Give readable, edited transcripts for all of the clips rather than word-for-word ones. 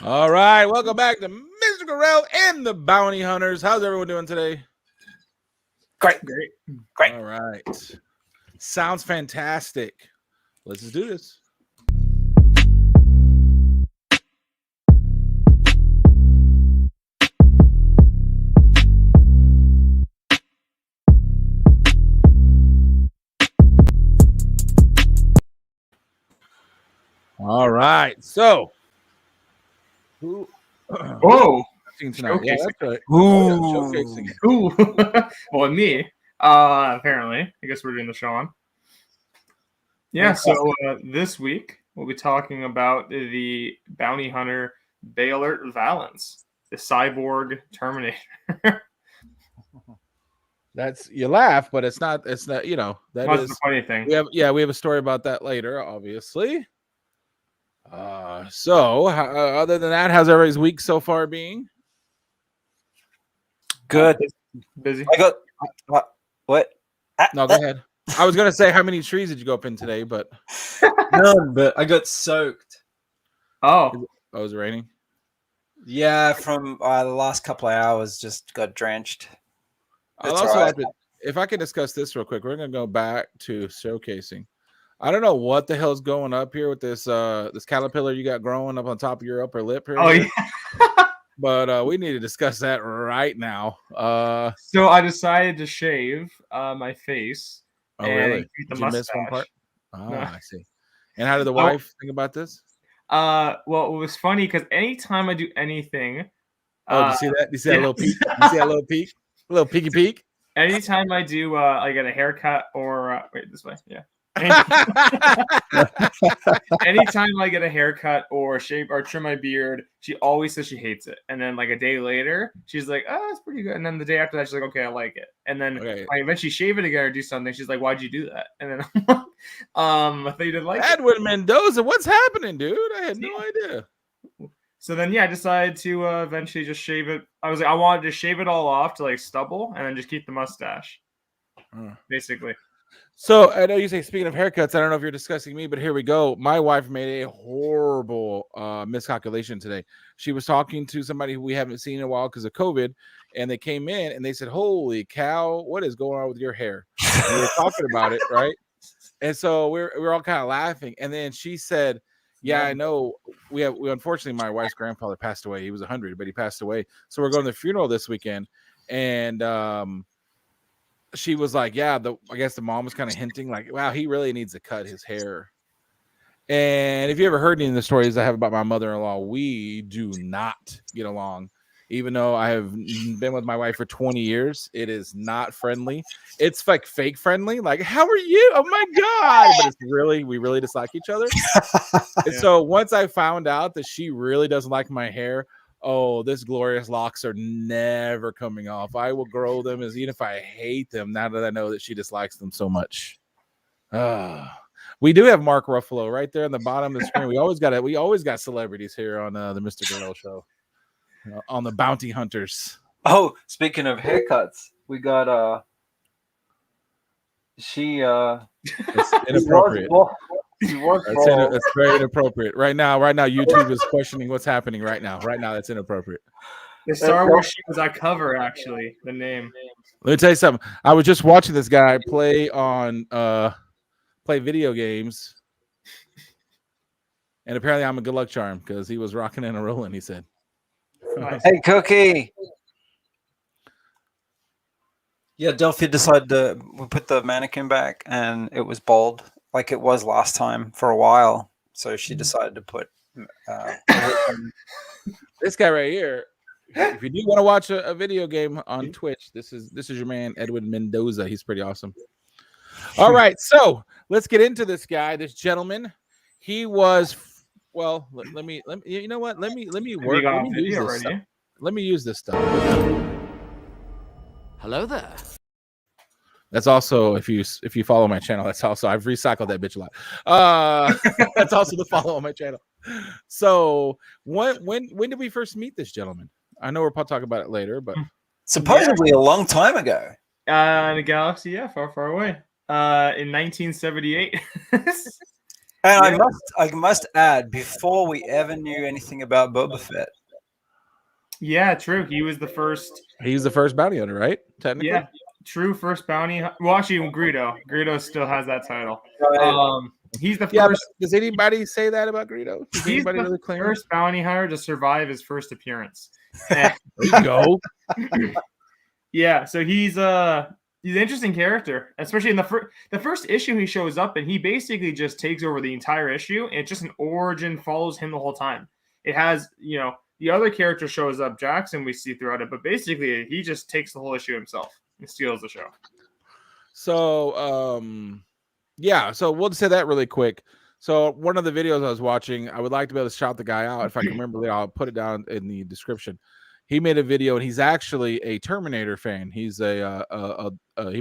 All right, welcome back to Mr. Gorell and the Bounty Hunters. How's everyone doing today? Great. All right. Sounds fantastic. Let's just do this. All right. So, who? Whoa. Tonight. Yeah, that's right. Showcasing. Ooh. Well, me. Apparently. I guess we're doing the show on. Yeah, so this week we'll be talking about the bounty hunter Beilert Valance, the cyborg Terminator. That's you laugh, but it's not. It's not. You know that That's is the funny thing. We have a story about that later, obviously. So other than that, how's everybody's week so far being? Good. Busy. I got what? No, go ahead. I was gonna say how many trees did you go up in today, but None. But I got soaked. Oh, it was raining. Yeah, from the last couple of hours, just got drenched. I'll also have to, if I can discuss this real quick, we're gonna go back to showcasing. I don't know what the hell's going up here with this this caterpillar you got growing up on top of your upper lip here. oh yeah. But we need to discuss that right now. So I decided to shave my face. Oh, really? Keep the Did you miss one mustache. part? Oh, No. I see. And how did the wife think about this? Well, it was funny because anytime I do anything, do you see that? Do you see that little peek? You see that little peek? A little peeky peek? Anytime I do, I get a haircut or wait, this way, yeah. Anytime I get a haircut or shave or trim my beard, she always says she hates it. And then like a day later, she's like, "Oh, that's pretty good." And then the day after that, she's like, "Okay, I like it." And then I eventually shave it again or do something. She's like, "Why'd you do that?" And then I thought you didn't like Edwin Mendoza, what's happening, dude? I had no idea. So then, yeah, I decided to eventually just shave it. I was like, I wanted to shave it all off to like stubble and then just keep the mustache, basically. So I know you say, speaking of haircuts, I don't know if you're discussing me, but here we go. My wife made a horrible miscalculation today. She was talking to somebody who we haven't seen in a while because of COVID, and they came in and they said, "Holy cow, what is going on with your hair?" And we were talking about it, right? And so we're all kind of laughing. And then she said, "Yeah, I know. We unfortunately, my wife's grandfather passed away. He was 100, but he passed away. So we're going to the funeral this weekend." And she was like, "Yeah, I guess the mom was kind of hinting like, wow, he really needs to cut his hair." And if you ever heard any of the stories I have about my mother-in-law, we do not get along. Even though I have been with my wife for 20 years, it is not friendly. It's like fake friendly. Like, how are you? Oh my God. But it's really, we really dislike each other. And so once I found out that she really doesn't like my hair, oh, this glorious locks are never coming off. I will grow them as even if I hate them, now that I know that she dislikes them so much. We do have Mark Ruffalo right there on the bottom of the screen. We always got celebrities here on the Mr. Gorell show. On the Bounty Hunters. Oh, speaking of haircuts, we got she it's inappropriate. It's very inappropriate. Right now, YouTube is questioning what's happening right now. Right now, that's inappropriate. The Star Wars show was on cover, actually. The name. Let me tell you something. I was just watching this guy play video games, and apparently I'm a good luck charm because he was rocking and rolling. He said. Nice. Hey, Cookie. Yeah, Delphia decided to put the mannequin back, and it was bald like it was last time for a while. So she decided to put this guy right here. If you do want to watch a video game on Twitch, this is your man Edwin Mendoza. He's pretty awesome. All right, so let's get into this guy, this gentleman. He was. Well, let me. You know what? Let me work. Let me use this stuff. Hello there. That's also if you follow my channel. That's also I've recycled that bitch a lot. That's also the follow on my channel. So when did we first meet this gentleman? I know we're talking about it later, but supposedly a long time ago. In a galaxy, far, far away. In 1978. And I must add, before we ever knew anything about Boba Fett. Yeah, true. He was the first. He's the first bounty hunter, right? Technically. Yeah, true first bounty. Well, actually, Greedo. Greedo still has that title. He's the Yeah, first. does anybody say that about Greedo? Does He's anybody the really claim first bounty hunter to survive his first appearance. There you go. Yeah, so he's an interesting character, especially in the first issue he shows up, and he basically just takes over the entire issue, and it's just an origin, follows him the whole time. It has, the other character shows up, Jackson, we see throughout it, but basically he just takes the whole issue himself and steals the show. So, yeah, so we'll just say that really quick. So one of the videos I was watching, I would like to be able to shout the guy out. If I can remember, I'll put it down in the description. He made a video, and he's actually a Terminator fan. He's he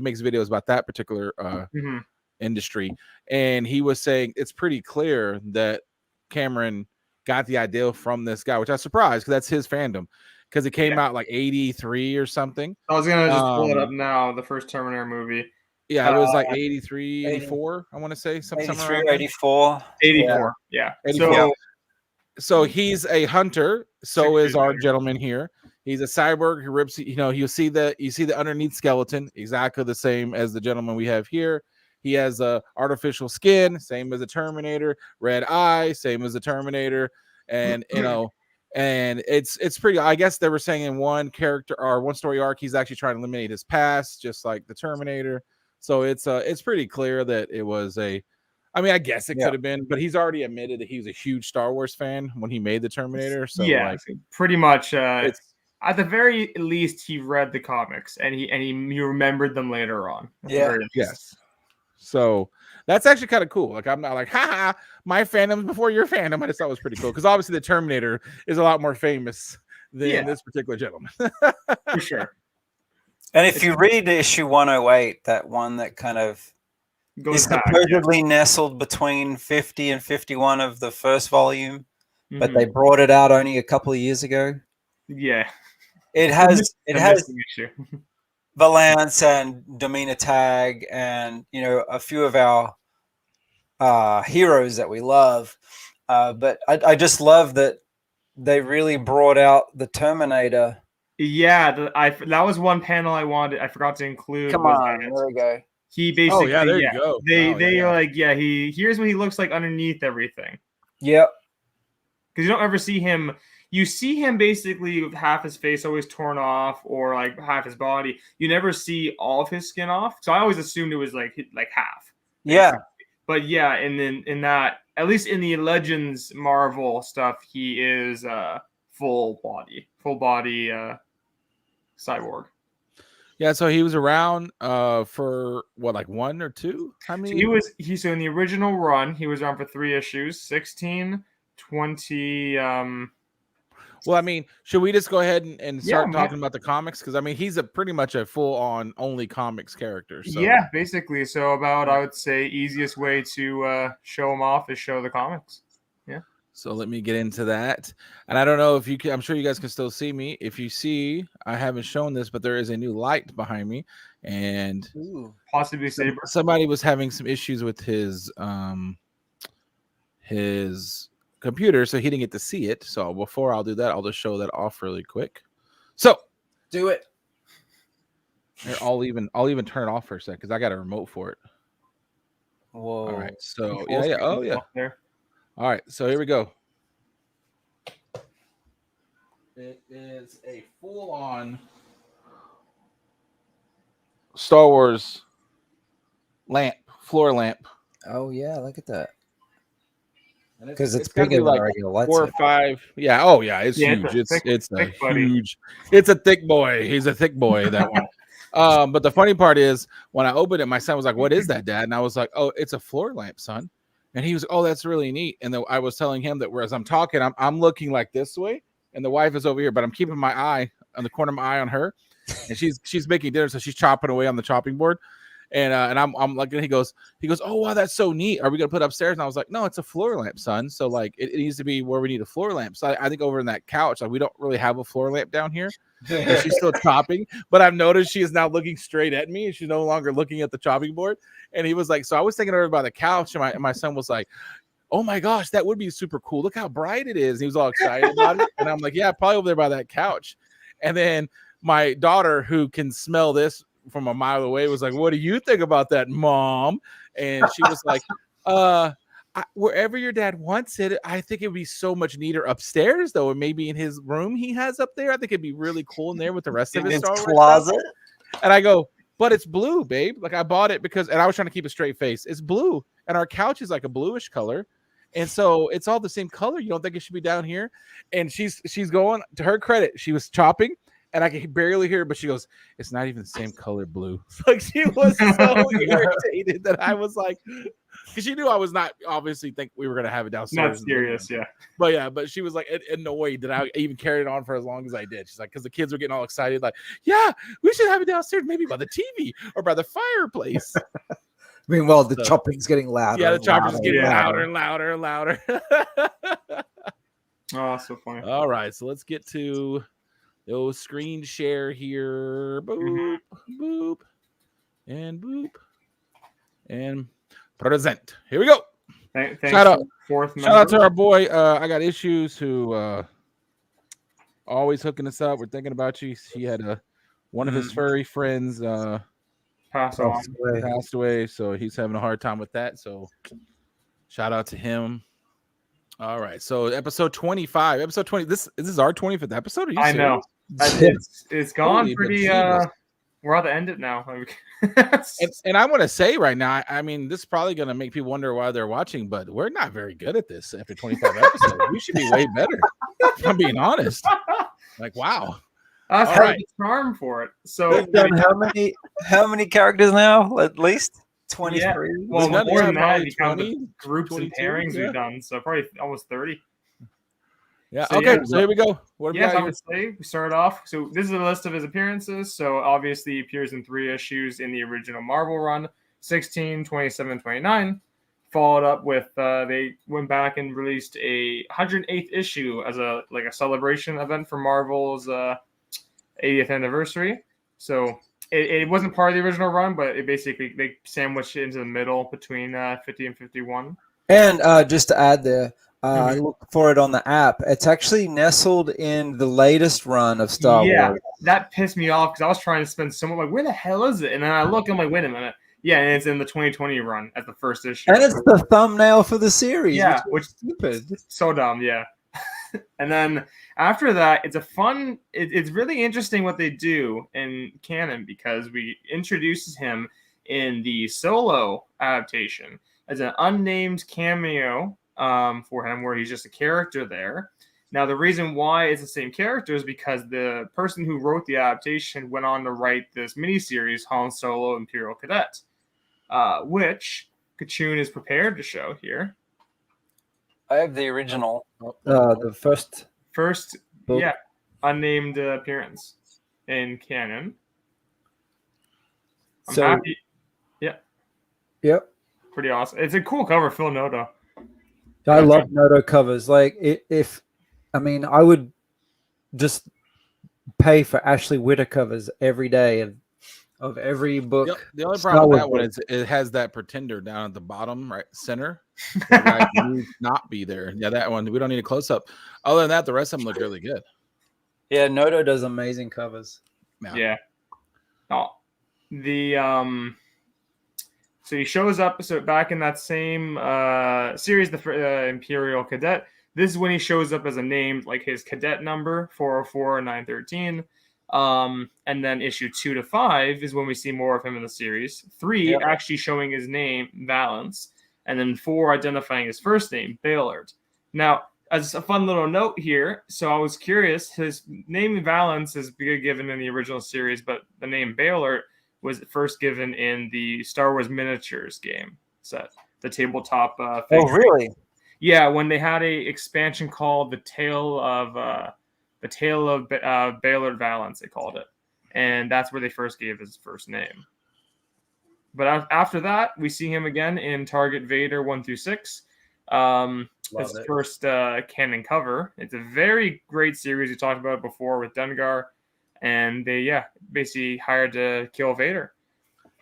makes videos about that particular industry, and he was saying it's pretty clear that Cameron got the idea from this guy, which I was surprised because that's his fandom, because it came out like 83 or something. I was gonna just pull it up now. The first Terminator movie. Yeah, it was like 83, 84. I want to say something. 83, 84. 84. Yeah. 84. So he's a hunter. So is our gentleman here. He's a cyborg who rips. You see the underneath skeleton, exactly the same as the gentleman we have here. He has a artificial skin, same as a Terminator. Red eye, same as the Terminator. And and it's pretty. I guess they were saying in one character or one story arc, he's actually trying to eliminate his past, just like the Terminator. So it's pretty clear that it was I guess it could have been, but he's already admitted that he was a huge Star Wars fan when he made the Terminator. So pretty much. At the very least, he read the comics and he remembered them later on. Yes. So that's actually kind of cool. Like, I'm not like, haha, my fandom's before your fandom. I just thought it was pretty cool because obviously the Terminator is a lot more famous than this particular gentleman. For sure. And if you read issue 108, that one that kind of is supposedly nestled between 50 and 51 of the first volume, but they brought it out only a couple of years ago. Yeah. It has Valance and Domina Tag and a few of our heroes that we love. But I just love that they really brought out the Terminator. Yeah, that was one panel I forgot to include. Come on, there we go. He basically, there you go. They are like, here's what he looks like underneath everything. Yep. Because you don't ever see him. You see him basically with half his face always torn off, or like half his body. You never see all of his skin off. So I always assumed it was like half. Yeah. But yeah, and then in that, at least in the Legends Marvel stuff, he is full body cyborg. Yeah, so he was around for what, like 1 or 2? I mean, so in the original run, he was around for 3 issues, 16, 20. Well, I mean, should we just go ahead and start talking about the comics? Because I mean, he's pretty much a full-on only comics character. So. Yeah, basically. So I would say easiest way to show him off is show the comics. Yeah. So let me get into that. And I don't know if you can, I'm sure you guys can still see me. If you see, I haven't shown this, but there is a new light behind me. And possibly Saber. Somebody was having some issues with his computer, so he didn't get to see it. So before I'll do that, I'll just show that off really quick. So do it. Here, I'll even turn it off for a second because I got a remote for it. Whoa. All right. So yeah. Oh yeah. There. All right, so here we go. It is a full-on Star Wars floor lamp. Oh yeah, look at that. Because it's bigger than like regular lights. 4 or 5. Yeah. Oh yeah, it's huge. It's a huge. It's a thick boy. He's a thick boy. That one. But the funny part is when I opened it, my son was like, "What is that, Dad?" And I was like, "Oh, it's a floor lamp, son." And he was, "Oh, that's really neat." And then I was telling him that whereas I'm talking, I'm looking like this way, and the wife is over here, but I'm keeping my eye on the corner of my eye on her, and she's making dinner, so she's chopping away on the chopping board, and I'm like, and he goes, "Oh wow, that's so neat. Are we gonna put it upstairs?" And I was like, "No, it's a floor lamp, son. So like it needs to be where we need a floor lamp." So I think over in that couch, like we don't really have a floor lamp down here. And she's still chopping, but I've noticed she is now looking straight at me. She's no longer looking at the chopping board. And he was like, so I was thinking over by the couch, and my son was like, oh my gosh, that would be super cool. Look how bright it is. He was all excited about it. And I'm like, yeah, probably over there by that couch. And then my daughter, who can smell this from a mile away, was like, what do you think about that, Mom? And she was like, wherever your dad wants it, I think it would be so much neater upstairs, though, or maybe in his room he has up there. I think it'd be really cool in there with the rest of his Star Wars closet. Stuff. And I go, but it's blue, babe. Like I bought it because, and I was trying to keep a straight face. It's blue, and our couch is like a bluish color, and so it's all the same color. You don't think it should be down here? And she's going, to her credit, she was chopping, and I could barely hear her, but she goes, it's not even the same color blue. Like she was so irritated that I was like, because she knew I was not obviously think we were going to have it downstairs. Not serious, yeah. But she was like annoyed that I even carried on for as long as I did. She's like, because the kids were getting all excited, like, yeah, we should have it downstairs, maybe by the TV or by the fireplace. Meanwhile, the chopping's getting louder. Yeah, the chopper's getting louder and louder and louder. Oh, so funny. All right, so let's get to those screen share here. Boop, boop, and present. Here we go. Thanks shout out to our boy. I got issues who always hooking us up. We're thinking about you. He had one of his furry friends passed away, so he's having a hard time with that. So shout out to him. All right, so episode 25, episode 20. This is our 25th episode. Are you serious? I know. It's gone pretty. We're at the end of it now. and I want to say right now, I mean, this is probably going to make people wonder why they're watching, but we're not very good at this after 25 episodes. We should be way better. If I'm being honest. Like, wow. That's right. The charm for it. So we've done how many characters now? At least 23. Yeah. Well, more than that, the groups and pairings we've done. So probably almost 30. Yeah. So, okay. So here we go. What do I would say we start off. So this is a list of his appearances. So obviously he appears in 3 issues in the original Marvel run: 16, 27, 29. Followed up with they went back and released a 108th issue as a celebration event for Marvel's 80th anniversary. So it wasn't part of the original run, but it basically they sandwiched it into the middle between 50 and 51. And just to add there. Look for it on the app. It's actually nestled in the latest run of Star Wars. Yeah, that pissed me off because I was trying to spend so much. Like, where the hell is it? And then I look, I'm like, wait a minute. Yeah, and it's in the 2020 run at the first issue. And it's the thumbnail for the series. Yeah, which is stupid. So dumb, yeah. And then after that, it's a fun. It's really interesting what they do in canon because we introduces him in the Solo adaptation as an unnamed cameo. For him, where he's just a character there. Now, the reason why it's the same character is because the person who wrote the adaptation went on to write this miniseries, Han Solo Imperial Cadet, which Kachun is prepared to show here. I have the original. The first book. Yeah, unnamed appearance in canon. I'm happy. Yeah. Yep. Pretty awesome. It's a cool cover, Phil Noto. I love Noto covers. Like, I would just pay for Ashley Witter covers every day of every book. The only problem with that one is it has that pretender down at the bottom right center. That needs not be there. Yeah, that one. We don't need a close up. Other than that, the rest of them look really good. Yeah, Noto does amazing covers. Yeah. Oh, So he shows up. So back in that same series, the Imperial Cadet. This is when he shows up as a name, like his cadet number 404 913. And then issue 2 to 5 is when we see more of him in the series. 3 actually showing his name Valance, and then 4 identifying his first name Beilert. Now, as a fun little note here, so I was curious. His name Valance is given in the original series, but the name Beilert was first given in the Star Wars miniatures game set, the tabletop. Oh, really? Yeah, when they had a expansion called the Tale of Beilert Valance, they called it, and that's where they first gave his first name. But after that, we see him again in Target Vader 1 through 6. His first canon cover. It's a very great series. We talked about it before with Dengar. And they, basically hired to kill Vader.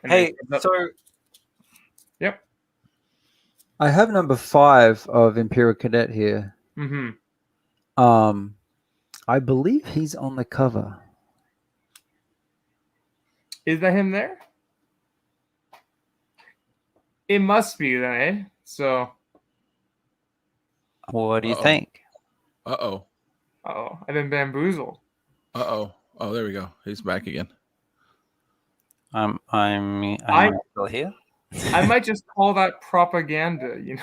And hey, so... Yep. I have number 5 of Imperial Cadet here. Mm-hmm. I believe he's on the cover. Is that him there? It must be then, eh? So. What do you think? Uh-oh. Oh, I've been bamboozled. Uh-oh. Oh, there we go. He's back again. I'm still here. I might just call that propaganda, you know.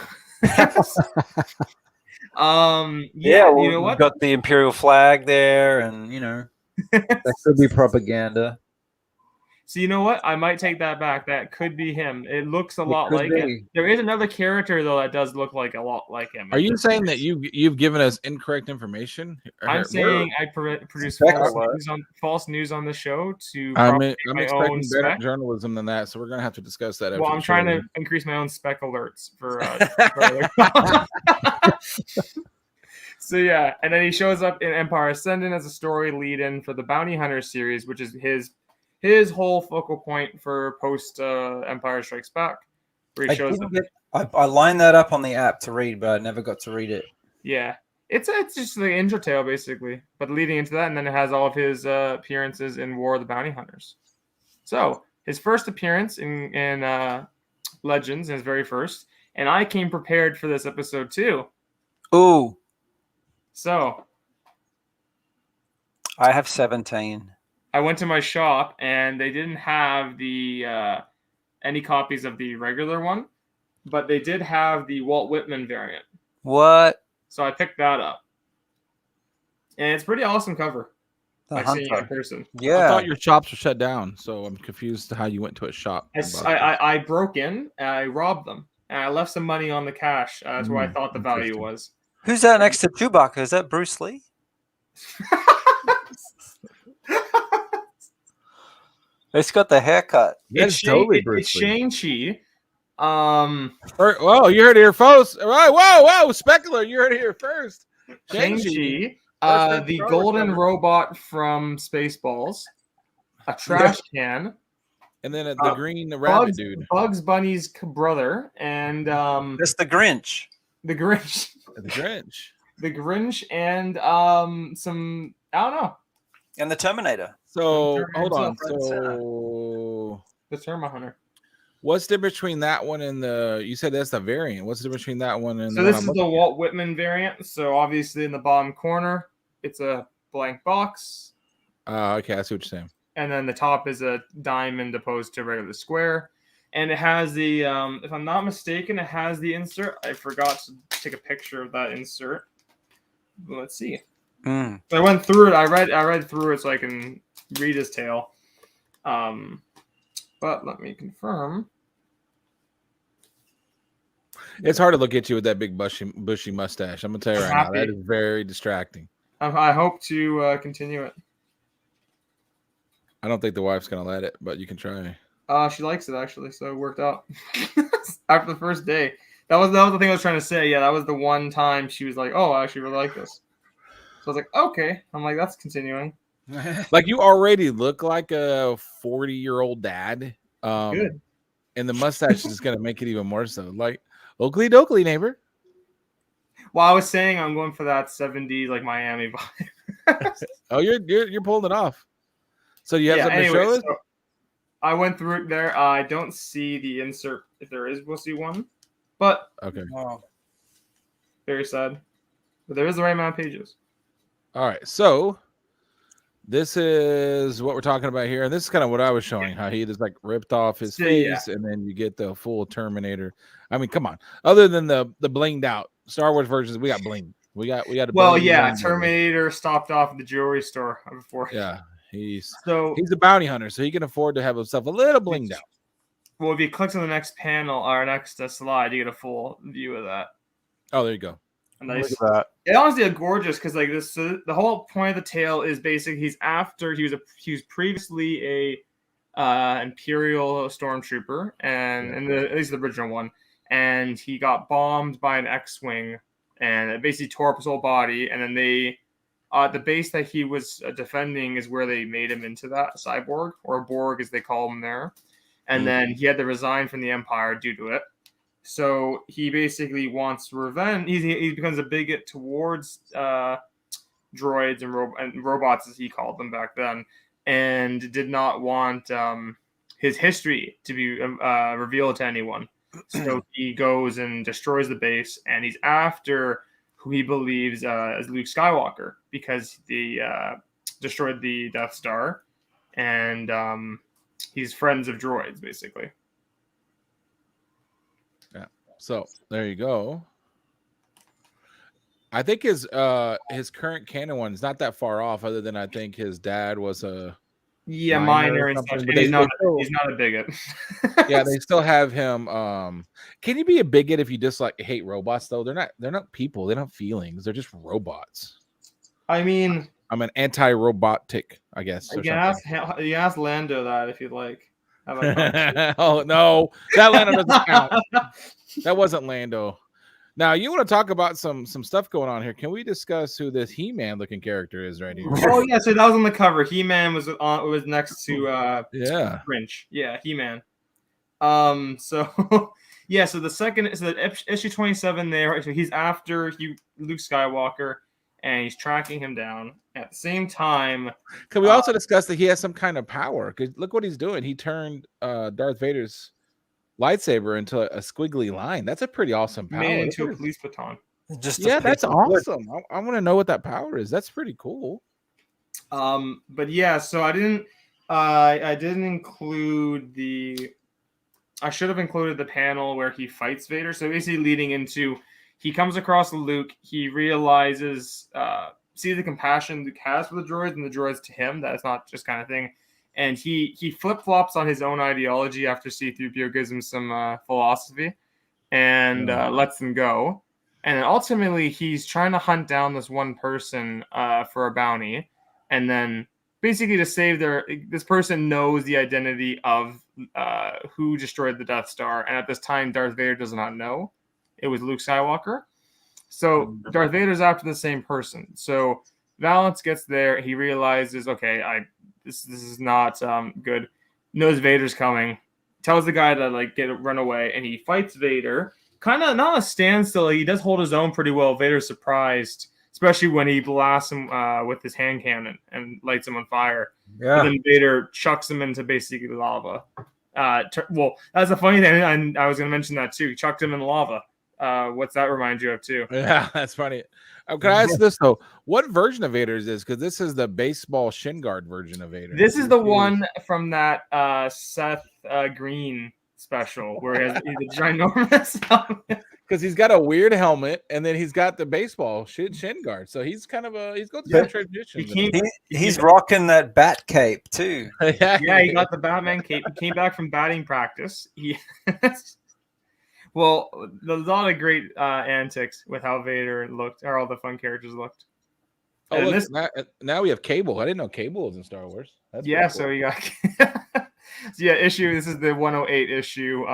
Yeah, you know what? We've got the Imperial flag there, and That could be propaganda. So you know what? I might take that back. That could be him. It looks a lot like it. There is another charter though that does look like a lot like him. Are you saying that you've given us incorrect information? I'm saying I produce false news on the show to I'm my expecting own better spec. journalism than that, so we're gonna have to discuss that. Well, I'm trying to increase my own spec alerts for. So yeah, and then he shows up in Empire Ascendant as a story lead-in for the Bounty Hunter series, which is his whole focal point for post Empire Strikes Back, where he shows up. I lined that up on the app to read, but I never got to read it. Yeah, it's just the intro tale basically, but leading into that, and then it has all of his appearances in War of the Bounty Hunters. So his first appearance in Legends, his very first, and I came prepared for this episode too. Ooh. So I have 17. I went to my shop and they didn't have the any copies of the regular one, but they did have the Walt Whitman variant. What? So I picked that up, and it's a pretty awesome cover. The Seeing it in Hunter. person. Yeah. I thought your shops were shut down, so I'm confused to how you went to a shop. I broke in, and I robbed them, and I left some money on the cash. That's where I thought the value was. Who's that next to Chewbacca? Is that Bruce Lee? It's got the haircut. It's totally Bruce Lee. It's Shang-Chi. Whoa, you heard it here first. Whoa, Specular, you heard it here first. Shang-Chi, the golden robot from Spaceballs, a trash can, and then the green rabbit dude, Bugs Bunny's brother, and that's the Grinch. The Grinch. The Grinch, and some I don't know. And the Terminator. So hold on. So the Terma Hunter. What's the difference between that one and the? You said that's the variant. What's the difference between that one and? So this is the Walt Whitman variant. So obviously in the bottom corner, it's a blank box. Okay, I see what you're saying. And then the top is a diamond opposed to a regular square. And it has the, if I'm not mistaken, it has the insert. I forgot to take a picture of that insert. Let's see. So I went through it. I read through it so I can read his tale. But let me confirm. It's hard to look at you with that big bushy mustache. I'm gonna tell you right now, that is very distracting. I hope to continue it. I don't think the wife's gonna let it, but you can try. She likes it actually, so it worked out. After the first day, that was the thing I was trying to say. Yeah, that was the one time she was like, "Oh, I actually really like this." So I was like, "Okay." I'm like, "That's continuing." Like you already look like a 40-year-old dad. Good. And the mustache is gonna make it even more so. Like Oakley Dokley neighbor. Well, I was saying I'm going for that 70s like Miami vibe. Oh, you're pulling it off. So you have something to show us? So I went through it there. I don't see the insert. If there is, we'll see one. But okay. Very sad. But there is the right amount of pages. All right. So this is what we're talking about here. And this is kind of what I was showing, how he just like ripped off his face, and then you get the full Terminator. I mean, come on. Other than the blinged out Star Wars versions, we got bling. We got Terminator stopped off at the jewelry store before. Yeah. He's a bounty hunter, so he can afford to have himself a little blinged out. Well, if you click on the next panel or next slide, you get a full view of that. Oh, there you go. Nice. Look at that. It honestly is gorgeous because like this, the whole point of the tale is basically he was previously a imperial stormtrooper, and at least the original one, and he got bombed by an X-wing, and it basically tore up his whole body, and then they. The base that he was defending is where they made him into that cyborg, or a Borg as they call him there. And then he had to resign from the Empire due to it. So he basically wants revenge. He becomes a bigot towards droids and robots, as he called them back then, and did not want his history to be revealed to anyone. So he goes and destroys the base, and he's after who he believes is Luke Skywalker, because they destroyed the Death Star, and he's friends of droids, basically. Yeah. So there you go. I think his current canon one is not that far off, other than I think his dad was a minor and stuff. And he's not a bigot. Yeah, they still have him. Can you be a bigot if you just hate robots though? They're not people. They don't have feelings. They're just robots. I mean, I'm an anti-robotic, I guess. You ask Lando that if you'd like. Oh no, that Lando doesn't count. That wasn't Lando. Now you want to talk about some stuff going on here? Can we discuss who this He-Man looking character is right here? Oh yeah, so that was on the cover. He-Man was next to Grinch. Yeah, He-Man. So yeah, so the issue 27 there. So he's after Luke Skywalker, and he's tracking him down. At the same time, can we also discuss that he has some kind of power? Because look what he's doing. He turned Darth Vader's lightsaber into a squiggly line. That's a pretty awesome power. Made into a police baton. That's awesome. I want to know what that power is. That's pretty cool. But yeah, so I didn't include I should have included the panel where he fights Vader. So basically leading into, he comes across Luke, he realizes, see the compassion Luke has for the droids and the droids to him. That's not just kind of thing. And he flip-flops on his own ideology after C-3PO gives him some philosophy and lets them go. And then ultimately, he's trying to hunt down this one person for a bounty. And then basically to save this person knows the identity of who destroyed the Death Star. And at this time, Darth Vader does not know. It was Luke Skywalker. So Darth Vader's after the same person. So Valance gets there. He realizes, okay, this is not good. Knows Vader's coming. Tells the guy to run away, and he fights Vader. Kind of not a standstill. He does hold his own pretty well. Vader's surprised, especially when he blasts him with his hand cannon and lights him on fire. Yeah. And then Vader chucks him into basically lava. Well, that's a funny thing. I was going to mention that too. He chucked him in lava. What's that remind you of too? Yeah, that's funny. Can I ask this though? What version of Vader is this? Because this is the baseball shin guard version of Vader. This is the one from that Seth Green special where he's a ginormous helmet. Because he's got a weird helmet and then he's got the baseball shin guard. So he's kind of he's got the tradition. He's rocking that bat cape too. Yeah, he got the Batman cape. He came back from batting practice. Well, there's a lot of great antics with how Vader looked, or all the fun characters looked. Oh, look, now we have Cable. I didn't know Cable was in Star Wars. That's cool. So you got this is the 108 issue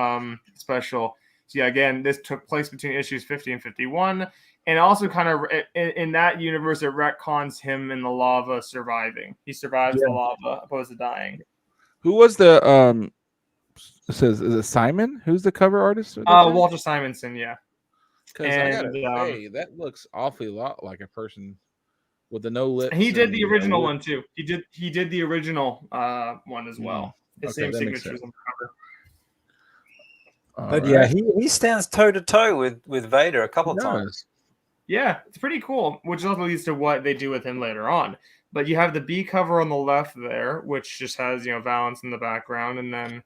special. So yeah, again, this took place between issues 50 and 51, and also kind of in that universe, it retcons him in the lava surviving. He survives the lava opposed to dying. Who was the is it Simon? Who's the cover artist? Walter Simonson, yeah. Because I gotta say, that looks awfully lot like a person with the no lips. He did the original one too. He did the original one as well. The same signatures on the cover. But yeah, he stands toe to toe with Vader a couple of times. Yeah, it's pretty cool, which also leads to what they do with him later on. But you have the B cover on the left there, which just has Valance in the background, and then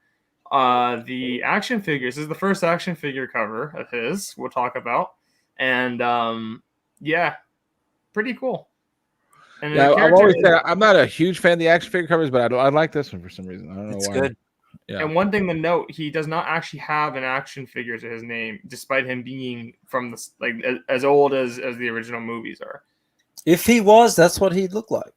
the action figures. This is the first action figure cover of his we'll talk about. And pretty cool. And I've always said I'm not a huge fan of the action figure covers, but I like this one for some reason. I don't know why. Good. Yeah. And one thing to note, he does not actually have an action figure to his name, despite him being from as old as the original movies are. If he was, that's what he'd look like.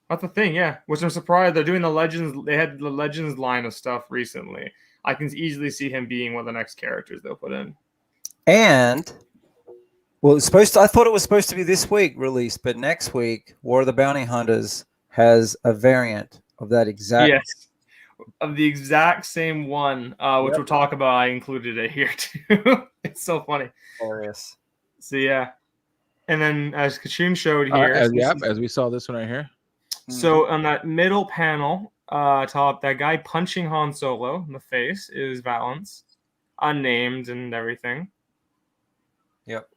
That's the thing, yeah. Which I'm surprised they're doing the Legends. They had the Legends line of stuff recently. I can easily see him being one of the next characters they'll put in. And I thought it was supposed to be this week released, but next week, War of the Bounty Hunters has a variant of that exact. Yes. of the exact same one, which we'll talk about. I included it here too. It's so funny. Hilarious. So yeah, and then as Kachun showed here, as we saw this one right here. So on that middle panel, top, that guy punching Han Solo in the face is Valance, unnamed and everything. Yep,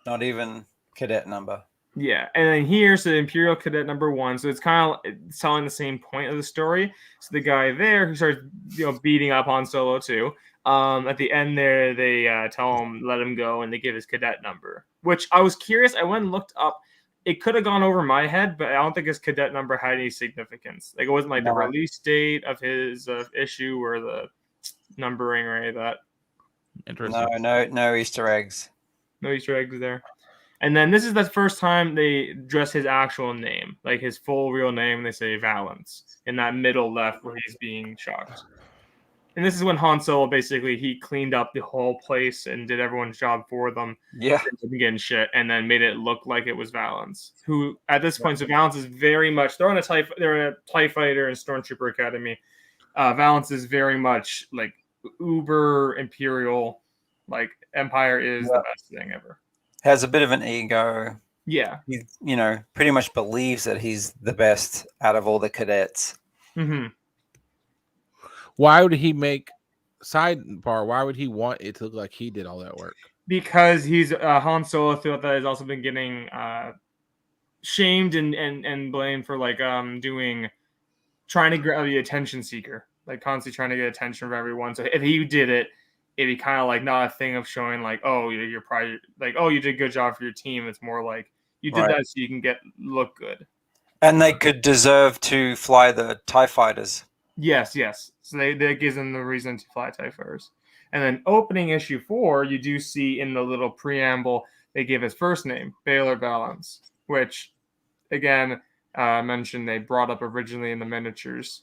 not even cadet number. Yeah, and then here's the Imperial Cadet number 1. So it's kind of telling the same point of the story. So the guy there who starts, beating up Han Solo too. At the end there, they tell him let him go, and they give his cadet number. Which I was curious. I went and looked up. It could have gone over my head, but I don't think his cadet number had any significance. Like it wasn't like the release date of his issue or the numbering or any of that. Interesting. No Easter eggs. No Easter eggs there. And then this is the first time they address his actual name, like his full real name. They say Valance in that middle left where he's being shocked. And this is when Han Solo basically he cleaned up the whole place and did everyone's job for them. Yeah, getting shit, and then made it look like it was Valance. Who at this point, so Valance is very much they're in a TIE fighter and Stormtrooper Academy. Valance is very much like uber imperial, like Empire is the best thing ever. Has a bit of an ego. Yeah, he pretty much believes that he's the best out of all the cadets. Mm-hmm. Why would he make sidebar? Why would he want it to look like he did all that work? Because he's Han Solo thought that has also been getting shamed and blamed for like trying to grab the attention seeker, like constantly trying to get attention from everyone. So if he did it, it'd be kind of like not a thing of showing like, oh, you're probably like, oh, you did a good job for your team. It's more like you did that so you can look good. And they could deserve to fly the TIE fighters. Yes. So that gives them the reason to fly TIE fighters. And then opening issue 4, you do see in the little preamble, they give his first name, Beilert Valance, which, again, mentioned they brought up originally in the miniatures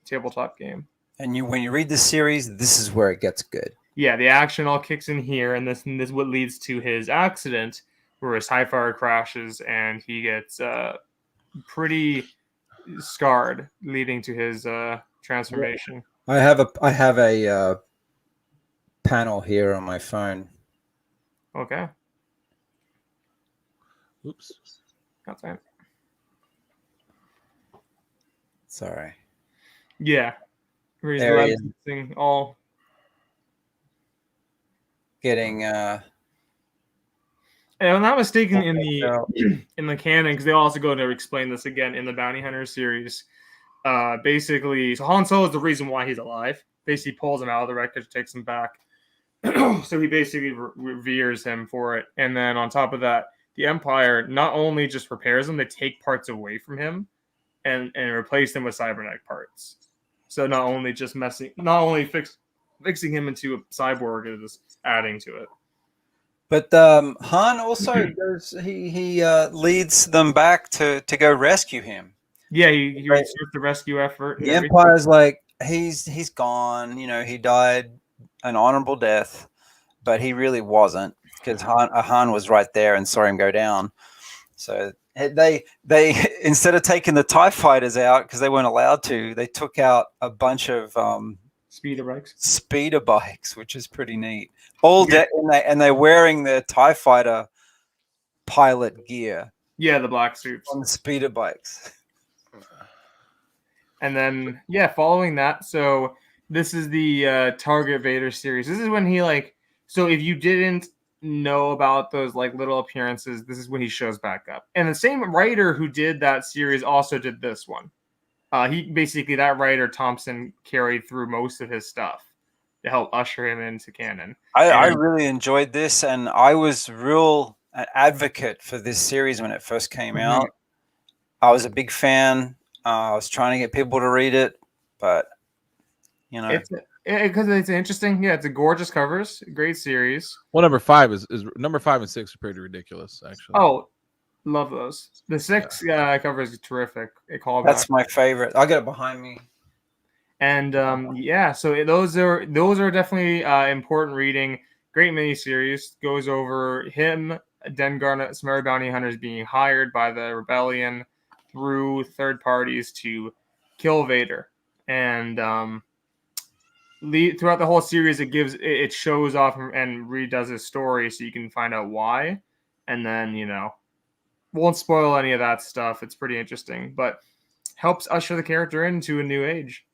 tabletop game. And when you read the series, this is where it gets good. Yeah, the action all kicks in here, and this is what leads to his accident, where his TIE fighter crashes, and he gets pretty scarred, leading to his transformation. I have a panel here on my phone. Okay. Oops. That's fine. Sorry. Yeah. There he is. All getting and if I'm not mistaken, in the canon, because they also go to explain this again in the Bounty Hunter series. Basically, so Han Solo is the reason why he's alive. Basically, pulls him out of the wreckage, takes him back. So he basically reveres him for it. And then on top of that, the Empire not only just repairs him, they take parts away from him and replace them with cybernetic parts. So not only fixing him into a cyborg, is just adding to it. But Han also goes. He leads them back to go rescue him. Yeah, he starts the rescue effort. The Empire's like he's gone. He died an honorable death, but he really wasn't, because Han was right there and saw him go down. So they instead of taking the TIE fighters out, because they weren't allowed to, they took out a bunch of speeder bikes, which is pretty neat. And they're wearing their TIE fighter pilot gear. Yeah, the black suits on the speeder bikes. And then following that, so this is the Target Vader series. This is when he so if you didn't know about those little appearances, this is when he shows back up. And the same writer who did that series also did this one. That writer Thompson carried through most of his stuff to help usher him into canon. I really enjoyed this, and I was real advocate for this series when it first came out. I was a big fan. I was trying to get people to read it, but because it's interesting. Yeah, it's a gorgeous covers, great series. Well, number 5 is number 5 and 6 are pretty ridiculous, actually. Oh, love those. The 6 cover is terrific. That's my favorite. I got it behind me. And so those are definitely important reading. Great miniseries. Goes over him, Den Garnet, Sumeri bounty hunters being hired by the rebellion through third parties to kill Vader. and throughout the whole series, it shows off and redoes his story, so you can find out why, and then won't spoil any of that stuff. It's pretty interesting, but helps usher the character into a new age.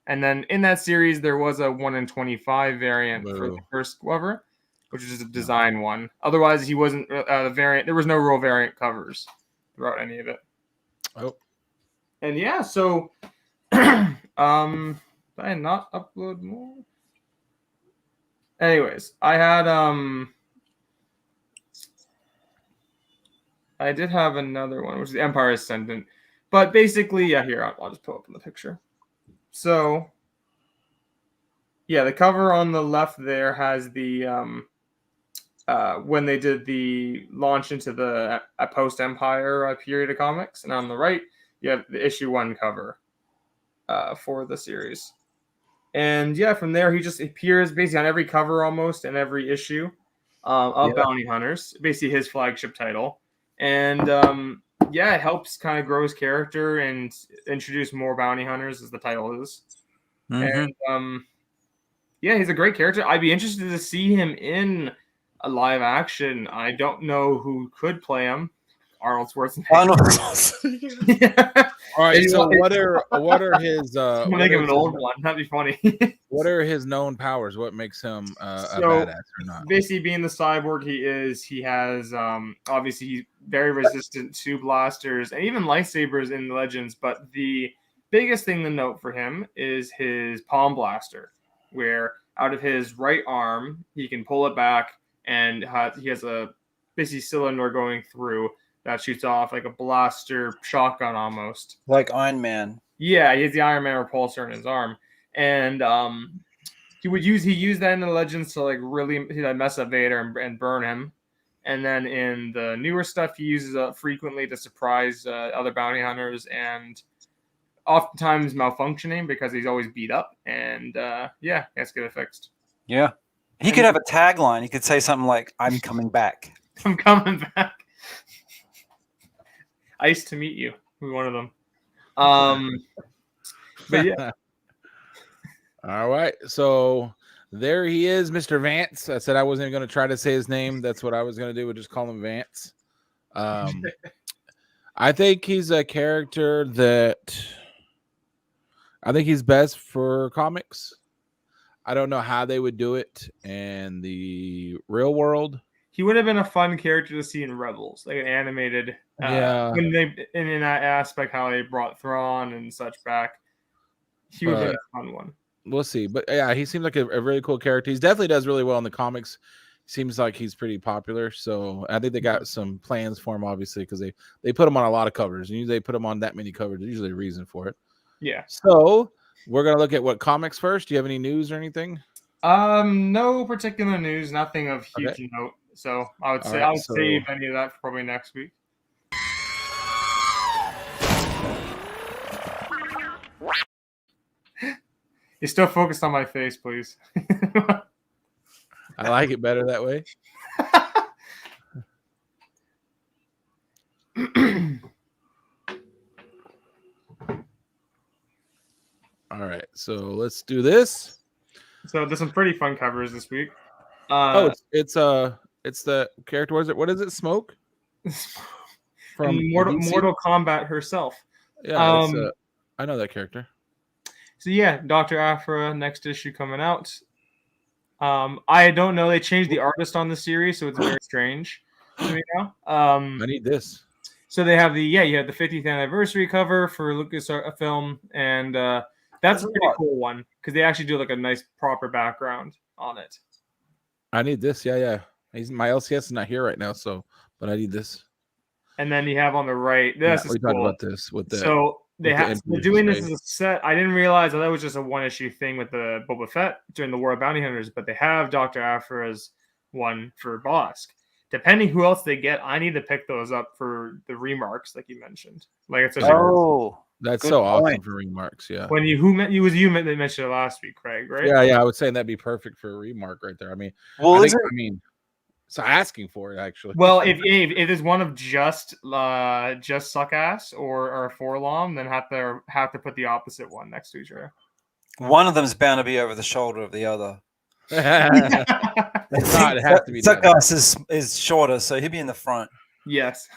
And then in that series, there was a 1 in 25 variant for the first cover, which is a design one. Otherwise, he wasn't the variant. There was no real variant covers throughout any of it. Oh, and yeah, so did I not upload more? Anyways, I did have another one, which is the Empire Ascendant. But basically, yeah, here, I'll just pull up in the picture. So, yeah, the cover on the left there has the when they did the launch into the post-Empire period of comics. And on the right, you have the issue 1 cover for the series. And yeah, from there, he just appears basically on every cover almost and every issue of Bounty Hunters, basically his flagship title. And yeah, it helps kind of grow his character and introduce more bounty hunters, as the title is. Mm-hmm. And yeah, he's a great character. I'd be interested to see him in a live action. I don't know who could play him. Arnold Schwarzenegger. Yeah. All right. So what are his? Make him an old one. That'd be funny. What are his known powers? What makes him a badass or not? Basically, being the cyborg he has obviously he's very resistant to blasters and even lightsabers in the Legends. But the biggest thing to note for him is his palm blaster, where out of his right arm he can pull it back, and he has a basically cylinder going through that shoots off like a blaster shotgun almost. Like Iron Man. Yeah, he has the Iron Man repulsor in his arm. And he used that in the Legends to like really mess up Vader and burn him. And then in the newer stuff, he uses it frequently to surprise other bounty hunters and oftentimes malfunctioning because he's always beat up. And yeah, he has to get it fixed. Yeah. He could have a tagline. He could say something like, "I'm coming back." I'm coming back. Ice to meet you. We're one of them. But yeah. All right. So there he is, Mr. Vance. I said I wasn't even going to try to say his name. That's what I was going to do. We'll just call him Vance. I think he's a character that I think he's best for comics. I don't know how they would do it in the real world. He would have been a fun character to see in Rebels, like an animated. When they in that aspect, how they brought Thrawn and such back, he would have been a fun one. We'll see, but yeah, he seems like a really cool character. He definitely does really well in the comics. Seems like he's pretty popular, so I think they got some plans for him, obviously, because they put him on a lot of covers. And usually they put him on that many covers. There's usually a reason for it. Yeah. So we're gonna look at what comics first. Do you have any news or anything? No particular news, nothing of huge note. So I would say I'll save any of that for probably next week. You're still focused on my face, please. I like it better that way. All right, so let's do this. So there's some pretty fun covers this week. It's the character. What is it? Smoke from Mortal Kombat herself. Yeah, I know that character. So yeah, Dr. Aphra, next issue coming out. I don't know. They changed the artist on the series, so it's very strange to me now. I need this. So they have you have the 50th anniversary cover for LUCASFILM, and that's a pretty cool one because they actually do like a nice proper background on it. I need this. Yeah. My LCS is not here right now, but I need this. And then you have on the right. This is we cool. talked about this with the. So they're doing this as a set. I didn't realize that was just a one-issue thing with the Boba Fett during the War of Bounty Hunters, but they have Dr. Aphra's one for Bosk. Depending who else they get, I need to pick those up for the remarks, like you mentioned. Like it's that's so awesome for remarks. Yeah. When you mentioned it last week, Craig, right? Yeah. I would say that'd be perfect for a remark right there. I mean, So asking for it actually. Well, if it is one of just suck ass or forlom, then have to put the opposite one next to each other. One of them's bound to be over the shoulder of the other. It's not. It has to be. Suckass is shorter, so he'll be in the front. Yes.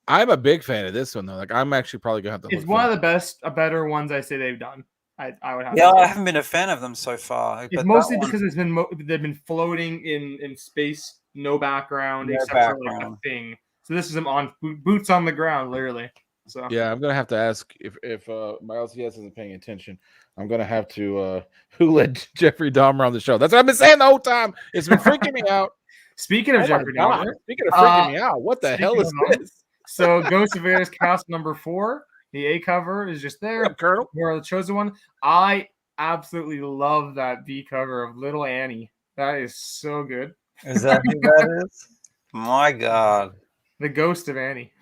I'm a big fan of this one though. Like I'm actually probably gonna have to. It's one of the better ones I say they've done. I would have. Yeah, I haven't been a fan of them so far. It's mostly because they've been floating in space, no background except for like a thing. So this is them on boots on the ground, literally. So yeah, I'm gonna have to ask if my LCS isn't paying attention. I'm gonna have to who let Jeffrey Dahmer on the show. That's what I've been saying the whole time. It's been freaking me out. Speaking of Jeffrey Dahmer, speaking of freaking me out, what the hell is this? So Ghost of Vader's cast number 4. The A cover is just there. Up, Colonel? We're the chosen one. I absolutely love that B cover of Little Annie. That is so good. Is that who that is? My God. The Ghost of Annie.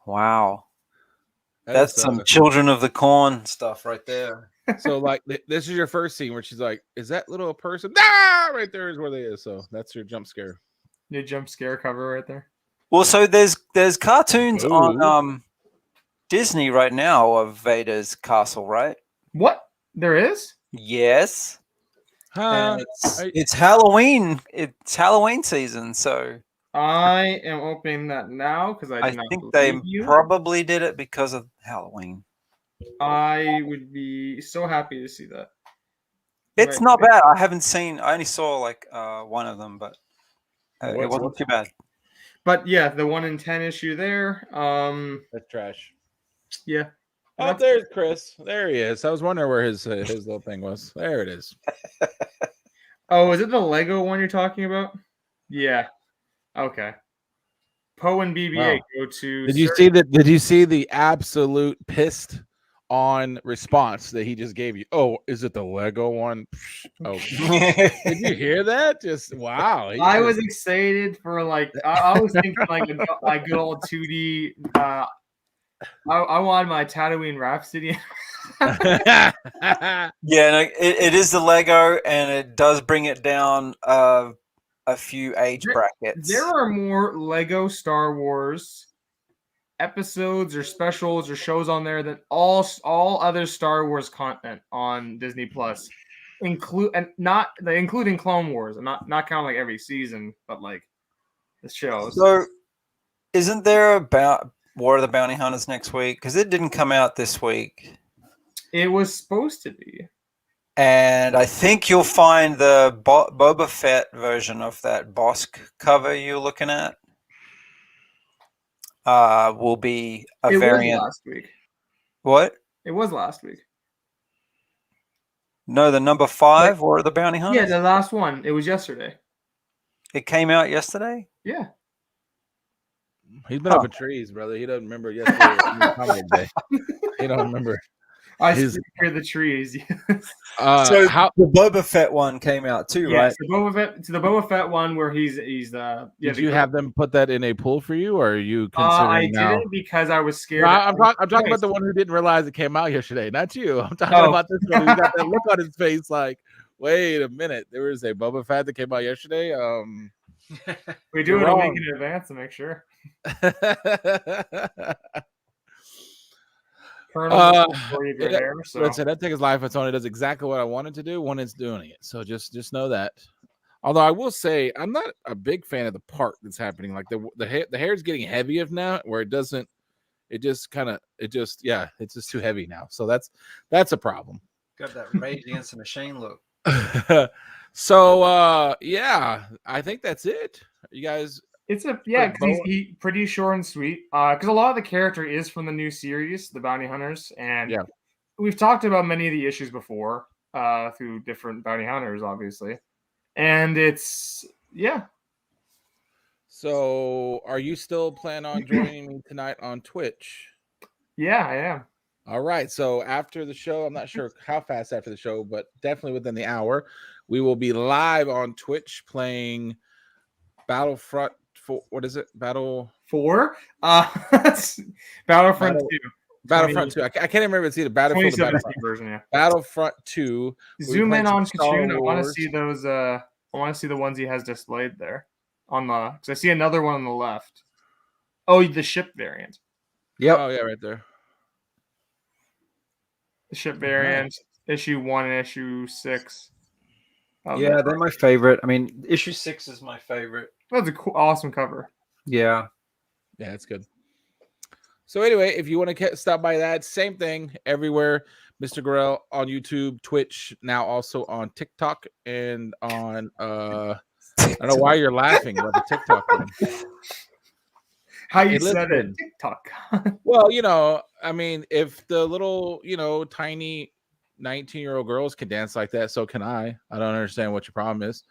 Wow. That's some Children of the Corn stuff right there. So, like, this is your first scene where she's like, is that little person? Ah! Right there is where they is. So that's your jump scare. Your jump scare cover right there. Well, so there's cartoons on Disney right now of Vader's castle, right? What? There is? Yes. Huh? It's Halloween. It's Halloween season, so I am opening that now because I think they probably did it because of Halloween. I would be so happy to see that. It's not bad. I only saw like one of them, but it wasn't too bad. But yeah, the 1 in 10 issue there. That's trash. Yeah. Oh, there's Chris. There he is. I was wondering where his little thing was. There it is. Oh, is it the Lego one you're talking about? Yeah. Okay. Poe and BB-8 go to. Did you see that? Did you see the absolute pissed on response that he just gave you? Oh, is it the Lego one? Oh, did you hear that? Just wow. I was excited for like I was thinking like a good old 2D. I wanted my Tatooine Rhapsody. Yeah, no, it is the Lego, and it does bring it down a few age brackets. There are more Lego Star Wars episodes or specials or shows on there than all other Star Wars content on Disney Plus, including Clone Wars. I'm not counting like every season, but like the shows. So, isn't there about War of the Bounty Hunters next week? Because it didn't come out this week. It was supposed to be. And I think you'll find the Boba Fett version of that Bosk cover you're looking at will be a variant. Was last week. What? It was last week. No, the number 5 War of the Bounty Hunters? Yeah, the last one. It was yesterday. It came out yesterday? Yeah. He's been up in trees, brother. He doesn't remember yesterday. Day. He don't remember. I hear the trees. So the Boba Fett one came out too, right? The Boba Fett one where he's the. Did you have them put that in a pool for you, or are you considering I now? didn't because I was scared. I'm talking about the one who didn't realize it came out yesterday, not you. I'm talking about this one who got that look on his face, like, wait a minute, there was a Boba Fett that came out yesterday. We do it a week in advance to make sure. Listen, that takes his life its own. It does exactly what I wanted to do when it's doing it. So just know that. Although I will say I'm not a big fan of the part that's happening. Like the hair is getting heavy now, where it doesn't. It's just too heavy now. So that's a problem. Got that Rage Against the Machine look. So yeah, I think that's it. You guys. It's because he's pretty short and sweet. Because a lot of the character is from the new series, The Bounty Hunters, and we've talked about many of the issues before through different bounty hunters, obviously. And it's So, are you still planning on joining me tonight on Twitch? Yeah, I am. All right. So after the show, I'm not sure how fast after the show, but definitely within the hour, we will be live on Twitch playing Battlefront. What is it? Battle 4? Battlefront 2. Battlefront 2. I can't remember if it's either Battlefield or version, yeah. Battlefront 2. Zoom in on Kachun. I want to see those I want to see the ones he has displayed there on the. Because I see another one on the left. Oh, the ship variant. Yep. Oh yeah, right there. The ship variant, issue 1 and issue 6. Yeah, they're my favorite. I mean, issue 6 is my favorite. That's a cool, awesome cover. Yeah. Yeah, that's good. So anyway, if you want to stop by that, same thing everywhere. Mr. Gorell on YouTube, Twitch, now also on TikTok and on I don't know why you're laughing about the TikTok one. How you said it, TikTok. Well, you know, I mean, if the little, you know, tiny 19-year-old girls can dance like that, so can I. I don't understand what your problem is.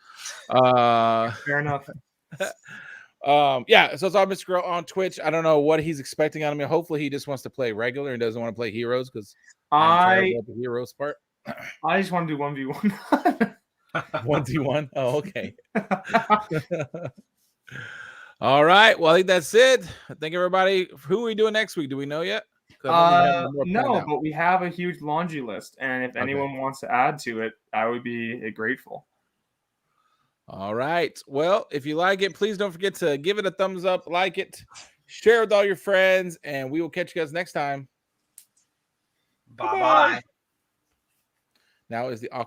Fair enough. Yeah, so it's all Mr. Gorell on Twitch. I don't know what he's expecting out of me. Hopefully he just wants to play regular and doesn't want to play heroes because I'm terrible at the heroes part. I just want to do 1v1. 1v1? Oh, okay. All right. Well, I think that's it. I think everybody. Who are we doing next week? Do we know yet? No, but we have a huge laundry list, and if anyone wants to add to it, I would be grateful. All right. Well, if you like it, please don't forget to give it a thumbs up, like it, share with all your friends, and we will catch you guys next time. Bye-bye. Now is the